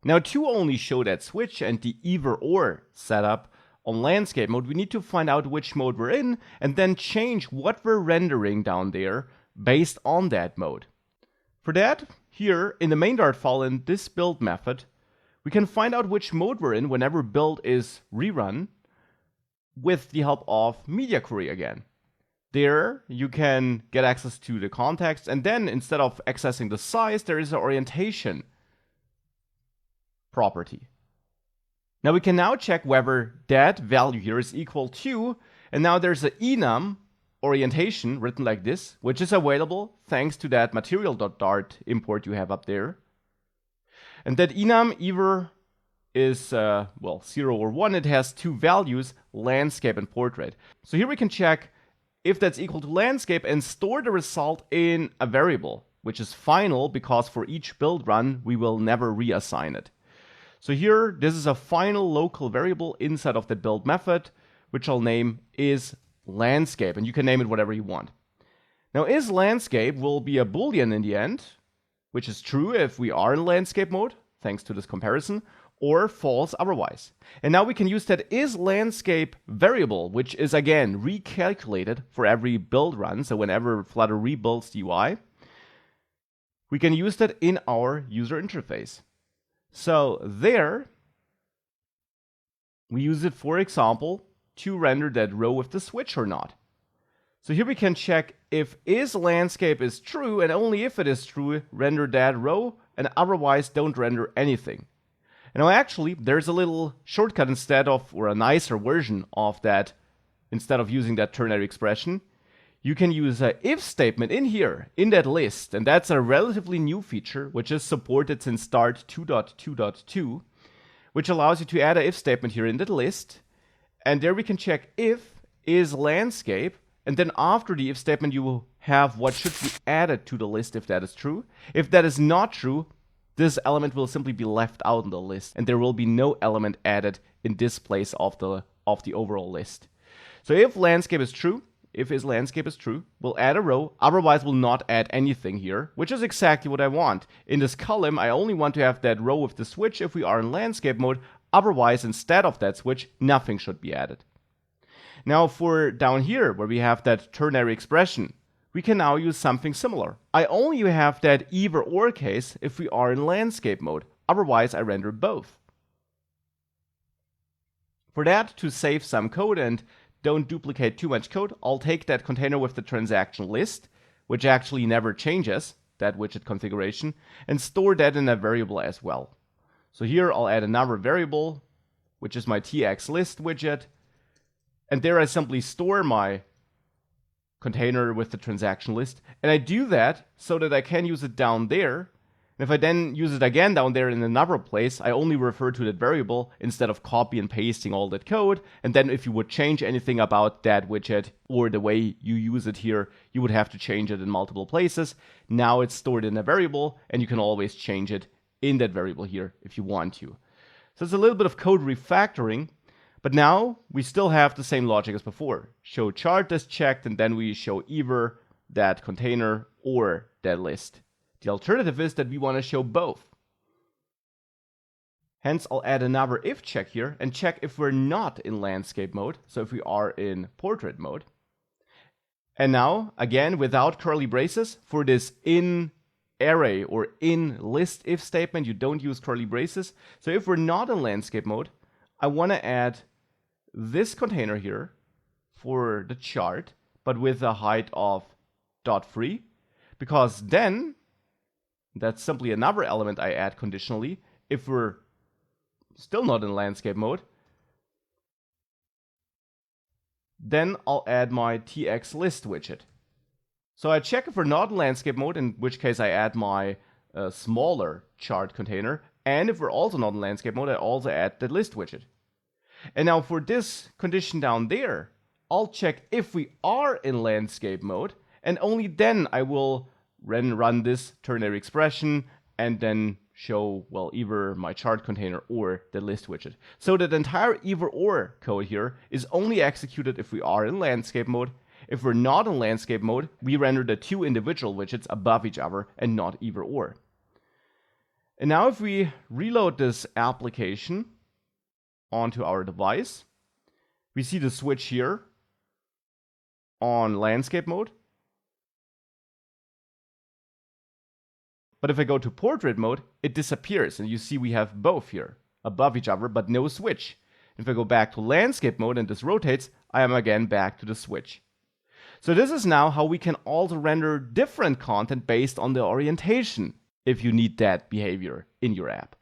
Now, to only show that switch and the either or setup on landscape mode, we need to find out which mode we're in and then change what we're rendering down there based on that mode. For that, here in the main Dart file in this build method, we can find out which mode we're in whenever build is rerun with the help of Media Query again. There, you can get access to the context, and then instead of accessing the size, there is an orientation property. Now we can now check whether that value here is equal to, and now there's an enum orientation written like this, which is available thanks to that material.dart import you have up there. And that enum either is, 0 or 1, it has two values, landscape and portrait. So here we can check if that's equal to landscape and store the result in a variable, which is final because for each build run, we will never reassign it. So here, this is a final local variable inside of the build method, which I'll name is landscape, and you can name it whatever you want. Now, is landscape will be a Boolean in the end, which is true if we are in landscape mode, thanks to this comparison, or false otherwise. And now we can use that is landscape variable, which is again recalculated for every build run. So whenever Flutter rebuilds the UI, we can use that in our user interface. So there, we use it, for example, to render that row with the switch or not. So here we can check if is landscape is true, and only if it is true, render that row, and otherwise don't render anything. And now actually, there's a little shortcut instead of, or a nicer version of that, instead of using that ternary expression. You can use an if statement in here, in that list, and that's a relatively new feature, which is supported since Dart 2.2.2, which allows you to add an if statement here in that list, and there we can check if is landscape, and then after the if statement you will have what should be added to the list if that is true. If that is not true, this element will simply be left out in the list, and there will be no element added in this place of the overall list. So if landscape is true, if is landscape is true, we'll add a row, otherwise we'll not add anything here, which is exactly what I want. In this column, I only want to have that row with the switch if we are in landscape mode, otherwise instead of that switch, nothing should be added. Now for down here, where we have that ternary expression, we can now use something similar. I only have that either or case if we are in landscape mode, otherwise I render both. For that, to save some code and don't duplicate too much code, I'll take that container with the transaction list, which actually never changes, that widget configuration, and store that in a variable as well. So here I'll add another variable, which is my txList widget, and there I simply store my container with the transaction list, and I do that so that I can use it down there. And if I then use it again down there in another place, I only refer to that variable instead of copy and pasting all that code. And then if you would change anything about that widget or the way you use it here, you would have to change it in multiple places. Now it's stored in a variable, and you can always change it in that variable here if you want to. So it's a little bit of code refactoring, but now we still have the same logic as before. Show chart is checked, and then we show either that container or that list. The alternative is that we want to show both. Hence, I'll add another if check here and check if we're not in landscape mode, so if we are in portrait mode. And now, again, without curly braces, for this in array or in list if statement, you don't use curly braces. So if we're not in landscape mode, I want to add this container here for the chart, but with a height of .free, because then that's simply another element I add conditionally if we're still not in landscape mode. Then I'll add my txList widget. So I check if we're not in landscape mode, in which case I add my smaller chart container. And if we're also not in landscape mode, I also add the list widget. And now for this condition down there, I'll check if we are in landscape mode, and only then I will run this ternary expression and then show, well, either my chart container or the list widget. So that entire either or code here is only executed if we are in landscape mode. If we're not in landscape mode, we render the two individual widgets above each other and not either or. And now if we reload this application onto our device, we see the switch here on landscape mode. But if I go to portrait mode, it disappears, and you see we have both here above each other, but no switch. If I go back to landscape mode and this rotates, I am again back to the switch. So this is now how we can also render different content based on the orientation if you need that behavior in your app.